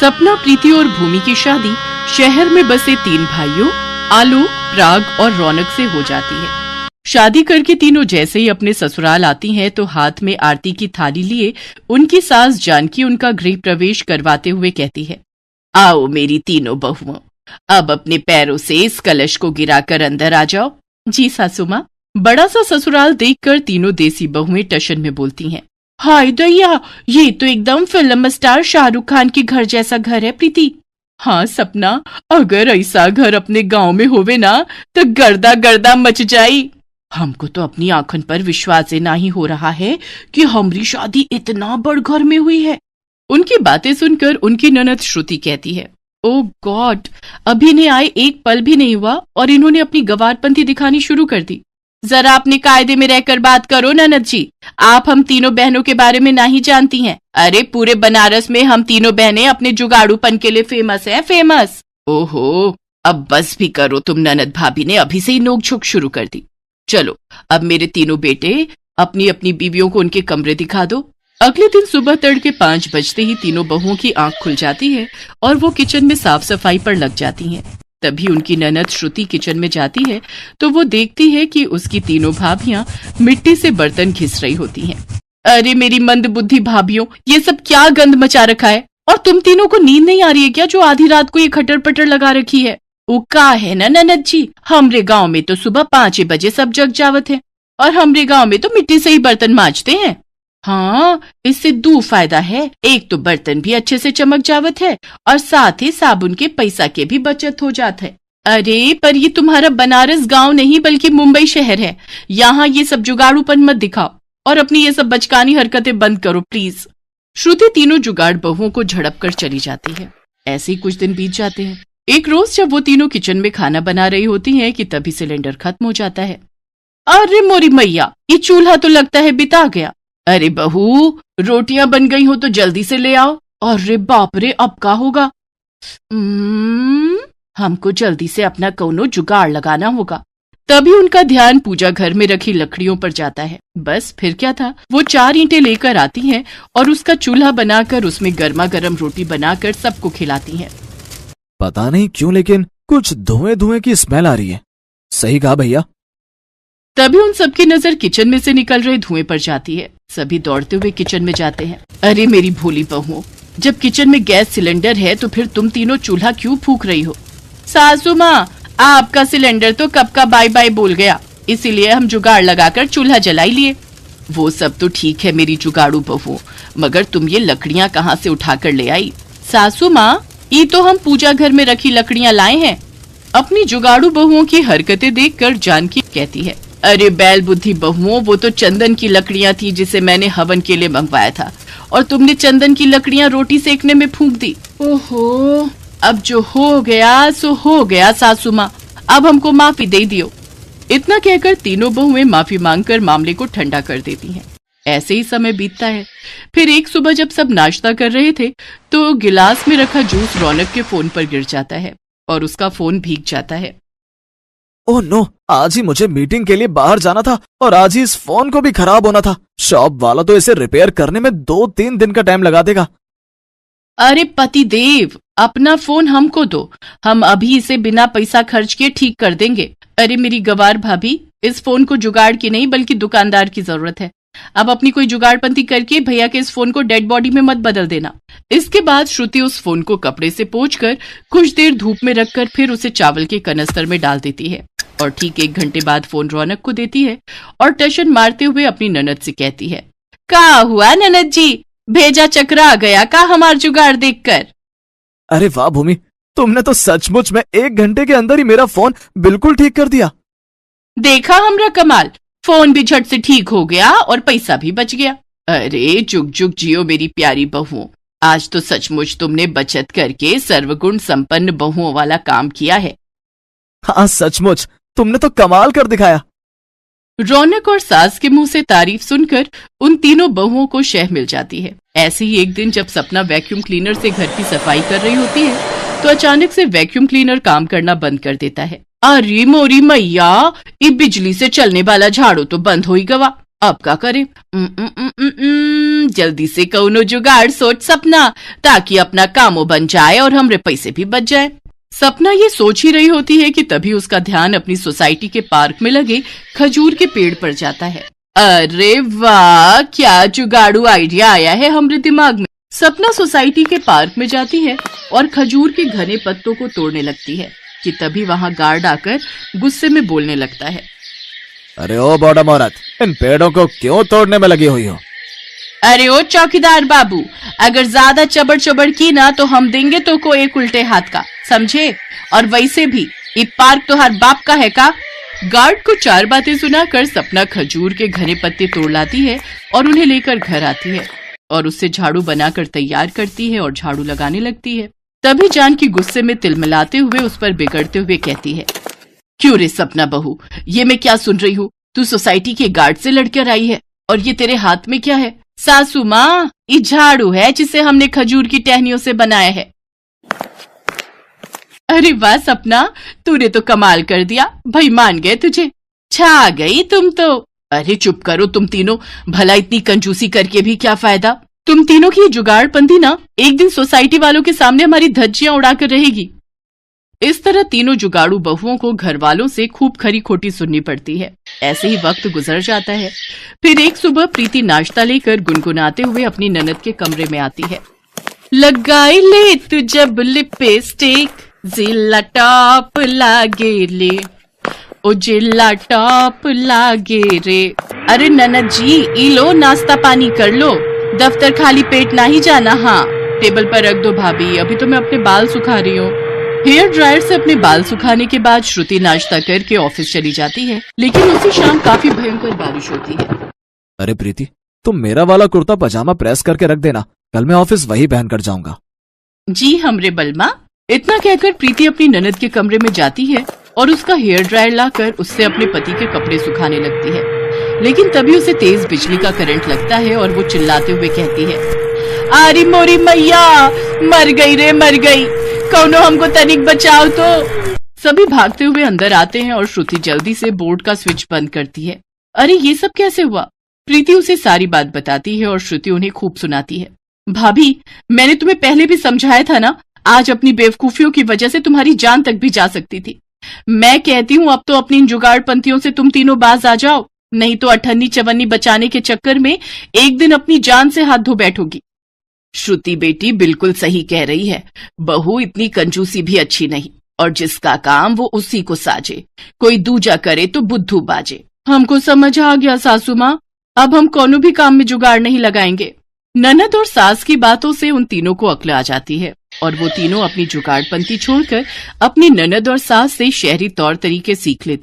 सपना, प्रीति और भूमि की शादी शहर में बसे 3 भाइयों आलोक, पराग और रौनक से हो जाती है। शादी करके तीनों जैसे ही अपने ससुराल आती हैं तो हाथ में आरती की थाली लिए उनकी सास जानकी उनका गृह प्रवेश करवाते हुए कहती है, आओ मेरी तीनों बहुओं, अब अपने पैरों से इस कलश को गिराकर अंदर आ जाओ। जी सासू माँ। बड़ा सा ससुराल देखकर तीनों देसी बहुएं टशन में बोलती हैं, हाय दैया, ये तो एकदम फिल्म स्टार शाहरुख खान के घर जैसा घर है प्रीति। हाँ सपना, अगर ऐसा घर अपने गांव में होवे ना तो गर्दा गर्दा मच जाई। हमको तो अपनी आंखन पर विश्वास नहीं हो रहा है कि हमारी शादी इतना बड़ घर में हुई है। उनकी बातें सुनकर उनकी ननद श्रुति कहती है, ओ गॉड, अभी इन्हें आए 1 पल भी नहीं हुआ और इन्होंने अपनी गवारपंथी दिखानी शुरू कर दी। जरा अपने कायदे में रहकर बात करो ननद जी, आप हम तीनों बहनों के बारे में नहीं जानती हैं। अरे पूरे बनारस में हम तीनों बहनें अपने जुगाड़ूपन के लिए फेमस हैं, फेमस। ओहो, अब बस भी करो तुम ननद भाभी ने अभी से ही नोक-झोंक शुरू कर दी। चलो अब मेरे तीनों बेटे अपनी अपनी बीवियों को उनके कमरे दिखा दो। अगले दिन सुबह तड़के 5 बजते ही तीनों बहुओं की आंख खुल जाती है और वो किचन में साफ सफाई पर लग जाती हैं। तभी उनकी ननद श्रुति किचन में जाती है तो वो देखती है कि उसकी तीनों भाभियां मिट्टी से बर्तन घिस रही होती हैं। अरे मेरी मंद बुद्धि भाभियों, ये सब क्या गंद मचा रखा है? और तुम तीनों को नींद नहीं आ रही है क्या जो आधी रात को ये खटर पटर लगा रखी है? उका है ना ननद जी, हमरे गांव में तो सुबह 5 बजे सब जग जावत है और हमरे गांव में तो मिट्टी से ही बर्तन मांजते हैं। हाँ, इससे 2 फायदा है, एक तो बर्तन भी अच्छे से चमक जावत है और साथ ही साबुन के पैसा के भी बचत हो जाता है। अरे पर ये तुम्हारा बनारस गांव नहीं बल्कि मुंबई शहर है, यहाँ ये सब जुगाड़ूपन मत दिखाओ और अपनी ये सब बचकानी हरकतें बंद करो प्लीज। श्रुति तीनों जुगाड़ बहुओं को झड़प कर चली जाती है। ऐसे ही कुछ दिन बीत जाते हैं। एक रोज जब वो तीनों किचन में खाना बना रही होती हैं कि तभी सिलेंडर खत्म हो जाता है। अरे मोरी मैया, ये चूल्हा तो लगता है बिता गया। अरे बहू, रोटियां बन गई हो तो जल्दी से ले आओ। अरे बाप रे, अब क्या होगा? हमको जल्दी से अपना कौनो जुगाड़ लगाना होगा। तभी उनका ध्यान पूजा घर में रखी लकड़ियों पर जाता है। बस फिर क्या था, वो 4 ईंटें लेकर आती हैं और उसका चूल्हा बनाकर उसमें गर्मा गर्म रोटी बनाकर सबको खिलाती हैं। पता नहीं क्यों लेकिन कुछ धुएं धुएं की स्मेल आ रही है। सही कहा भैया। तभी उन सबकी नजर किचन में से निकल रहे धुएं पर जाती है। सभी दौड़ते हुए किचन में जाते हैं। अरे मेरी भोली बहू, जब किचन में गैस सिलेंडर है तो फिर तुम तीनों चूल्हा क्यों फूंक रही हो? सासू माँ, आपका सिलेंडर तो कब का बाय बाय बोल गया, इसीलिए हम जुगाड़ लगाकर चूल्हा जला लिए। वो सब तो ठीक है मेरी जुगाड़ू बहू, मगर तुम ये लकड़ियाँ कहाँ से उठा कर ले आई? सासू माँ, ये तो हम पूजा घर में रखी लकड़ियाँ लाए हैं। अपनी जुगाड़ू बहुओं की हरकतें देखकर जानकी कहती है, अरे बैल बुद्धि बहुओं, वो तो चंदन की लकड़ियाँ थी जिसे मैंने हवन के लिए मंगवाया था और तुमने चंदन की लकड़ियाँ रोटी सेकने में फूंक दी। ओहो, अब जो हो गया सो हो गया सासू माँ, अब हमको माफी दे दियो। इतना कहकर तीनों बहुएं माफी मांगकर मामले को ठंडा कर देती हैं। ऐसे ही समय बीतता है। फिर एक सुबह जब सब नाश्ता कर रहे थे तो गिलास में रखा जूस रौनक के फोन पर गिर जाता है और उसका फोन भीग जाता है। ओह नो, आज ही मुझे मीटिंग के लिए बाहर जाना था और आज ही इस फोन को भी खराब होना था। शॉप वाला तो इसे रिपेयर करने में 2-3 दिन का टाइम लगा देगा। अरे पति देव, अपना फोन हमको दो, हम अभी इसे बिना पैसा खर्च किए ठीक कर देंगे। अरे मेरी गवार भाभी, इस फोन को जुगाड़ की नहीं बल्कि दुकानदार की जरूरत है। अब अपनी कोई जुगाड़पंती करके भैया के इस फोन को डेड बॉडी में मत बदल देना। इसके बाद श्रुति उस फोन को कपड़े से पोंछकर कुछ देर धूप में रखकर फिर उसे चावल के कनस्तर में डाल देती है और ठीक 1 घंटे बाद फोन रौनक को देती है और टशन मारते हुए अपनी ननद से कहती है, क्या हुआ ननद जी, भेजा चकरा गया का हमार जुगाड़ देखकर? अरे वाह भूमि, तुमने तो सचमुच में 1 घंटे के अंदर ही मेरा फोन बिल्कुल ठीक कर दिया। देखा हमरा कमाल, फोन भी झट से ठीक हो गया और पैसा भी बच गया। अरे जुग जुग जियो मेरी प्यारी बहुओं, आज तो सचमुच तुमने बचत करके सर्वगुण संपन्न बहुओं वाला काम किया है। हाँ सचमुच, तुमने तो कमाल कर दिखाया। रौनक और सास के मुंह से तारीफ सुनकर उन तीनों बहुओं को शह मिल जाती है। ऐसे ही एक दिन जब सपना वैक्यूम क्लीनर से घर की सफाई कर रही होती है तो अचानक से वैक्यूम क्लीनर काम करना बंद कर देता है। अरे मोरी मैया, ये बिजली से चलने वाला झाड़ू तो बंद हो ही गवा। अब क्या करे? जल्दी से कौनो जुगाड़ सोच सपना, ताकि अपना कामो बन जाए और हमरे पैसे भी बच जाए। सपना ये सोच ही रही होती है कि तभी उसका ध्यान अपनी सोसाइटी के पार्क में लगे खजूर के पेड़ पर जाता है। अरे वाह, क्या जुगाड़ू आइडिया आया है हमरे दिमाग में। सपना सोसाइटी के पार्क में जाती है और खजूर के घने पत्तों को तोड़ने लगती है कि तभी वहां गार्ड आकर गुस्से में बोलने लगता है। अरे ओ बॉडम औरत, इन पेड़ों को क्यों तोड़ने में लगी हुई हो? अरे ओ चौकीदार बाबू, अगर ज्यादा चबड़ चबड़ की ना तो हम देंगे तो को एक उल्टे हाथ का, समझे? और वैसे भी ये पार्क तो हर बाप का है का? गार्ड को 4 बातें सुनाकर सपना खजूर के घने पत्ते तोड़ लाती है और उन्हें लेकर घर आती है और उससे झाड़ू बनाकर तैयार करती है और झाड़ू लगाने लगती है। तभी जानकी गुस्से में तिलमिलाते हुए उस पर बिगड़ते हुए कहती है, क्यों रे सपना बहू, ये मैं क्या सुन रही हूँ? तू सोसाइटी के गार्ड से लड़कर आई है और ये तेरे हाथ में क्या है? सासू माँ, ये झाड़ू है जिसे हमने खजूर की टहनियों से बनाया है। अरे वाह सपना, तूने तो कमाल कर दिया, भाई मान गए तुझे, छा गई तुम तो। अरे चुप करो तुम तीनों, भला इतनी कंजूसी करके भी क्या फायदा? तुम तीनों की जुगाड़बंदी ना एक दिन सोसाइटी वालों के सामने हमारी धज्जियां उड़ाकर रहेगी। इस तरह तीनों जुगाड़ू बहुओं को घर वालों से खूब खरी खोटी सुननी पड़ती है। ऐसे ही वक्त गुजर जाता है। फिर एक सुबह प्रीति नाश्ता लेकर गुनगुनाते हुए अपनी ननद के कमरे में आती है। लगाई ले तू जब लिपस्टिक, जिला टॉप लागे ले, ओ जिला टॉप लागे रे। अरे ननद जी, ई लो नाश्ता पानी कर लो, दफ्तर खाली पेट ना ही जाना। हाँ, टेबल पर रख दो भाभी, अभी तो मैं अपने बाल सुखा रही हूँ। हेयर ड्रायर से अपने बाल सुखाने के बाद श्रुति नाश्ता करके ऑफिस चली जाती है, लेकिन उसी शाम काफी भयंकर बारिश होती है। अरे प्रीति, तुम मेरा वाला कुर्ता पजामा प्रेस करके रख देना, कल मैं ऑफिस वही पहन कर जाऊंगा। जी हमरे बलमा। इतना कहकर प्रीति अपनी ननद के कमरे में जाती है और उसका हेयर ड्रायर लाकर उससे अपने पति के कपड़े सुखाने लगती है। लेकिन तभी उसे तेज बिजली का करंट लगता है और वो चिल्लाते हुए कहती है, आरी मोरी मैया, मर गई रे मर गई, कौनो हमको तनिक बचाओ तो। सभी भागते हुए अंदर आते हैं और श्रुति जल्दी से बोर्ड का स्विच बंद करती है। अरे ये सब कैसे हुआ? प्रीति उसे सारी बात बताती है और श्रुति उन्हें खूब सुनाती है। भाभी, मैंने तुम्हें पहले भी समझाया था ना, आज अपनी बेवकूफियों की वजह से तुम्हारी जान तक भी जा सकती थी। मैं कहती हूँ अब तो अपनी इन जुगाड़पंथियों से तुम तीनों बाज आ जाओ, नहीं तो अठन्नी चवन्नी बचाने के चक्कर में एक दिन अपनी जान से हाथ धो बैठोगी। श्रुति बेटी बिल्कुल सही कह रही है, बहू इतनी कंजूसी भी अच्छी नहीं, और जिसका काम वो उसी को साजे, कोई दूजा करे तो बुद्धू बाजे। हमको समझ आ गया सासू माँ, अब हम कोनो भी काम में जुगाड़ नहीं लगाएंगे। ननद और सास की बातों से उन तीनों को अक्ल आ जाती है और वो तीनों अपनी जुगाड़पंती छोड़कर अपनी ननद और सास से शहरी तौर तरीके सीख लेते।